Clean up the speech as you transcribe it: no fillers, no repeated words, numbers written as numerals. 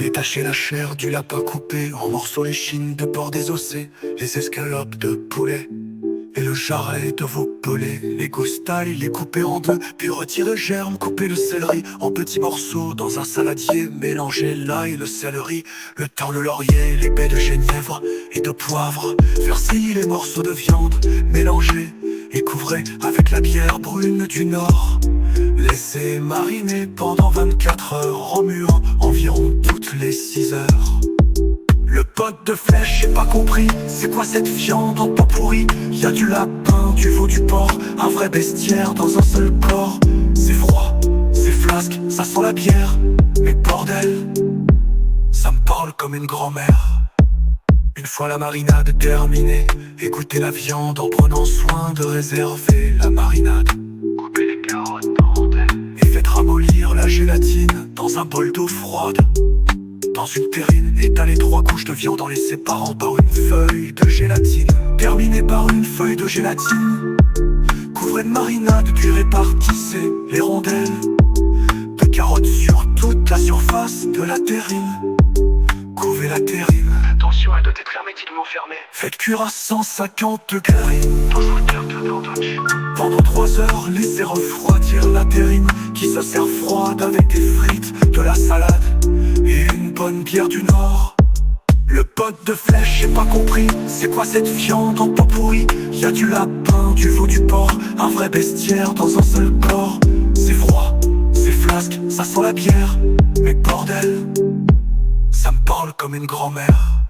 Détacher la chair du lapin coupé en morceaux, les chines de porc désossés, les escalopes de poulet et le jarret de veau pelé. Les goustailles, les couper en deux, puis retirer le germe, couper le céleri en petits morceaux dans un saladier. Mélanger l'ail, le céleri, le thym, le laurier, les baies de genièvre et de poivre. Faire saillir les morceaux de viande, mélanger et couvrir avec la bière brune du Nord. Laisser mariner pendant 24 heures, remuant environ toutes les 6 heures. Le pote de flèche, j'ai pas compris, c'est quoi cette viande en pot pourri? Y'a du lapin, du veau, du porc, un vrai bestiaire dans un seul corps. C'est froid, c'est flasque, ça sent la bière, mais bordel, ça me parle comme une grand-mère. Une fois la marinade terminée, égouttez la viande en prenant soin de réserver la marinade. Coupez les carottes en rondelles et faites ramollir la gélatine dans un bol d'eau froide. Dans une terrine, étalez 3 couches de viande en les séparant par une feuille de gélatine. Terminez par une feuille de gélatine. Couvrez de marinade puis répartissez les rondelles de carottes sur toute la surface de la terrine. Couvez la terrine. Attention, elle doit être hermétiquement fermée. Faites cuire à 150 degrés Dans un verre de Dordogne. pendant 3 heures. Laissez refroidir la terrine qui se sert froide avec des frites, de la salade et une bonne bière du Nord. Le pote de flèche, j'ai pas compris, c'est quoi cette viande en pot pourri? Y'a du lapin, du veau, du porc, un vrai bestiaire dans un seul corps. C'est froid, c'est flasque, ça sent la bière, mais bordel, ça me parle comme une grand-mère.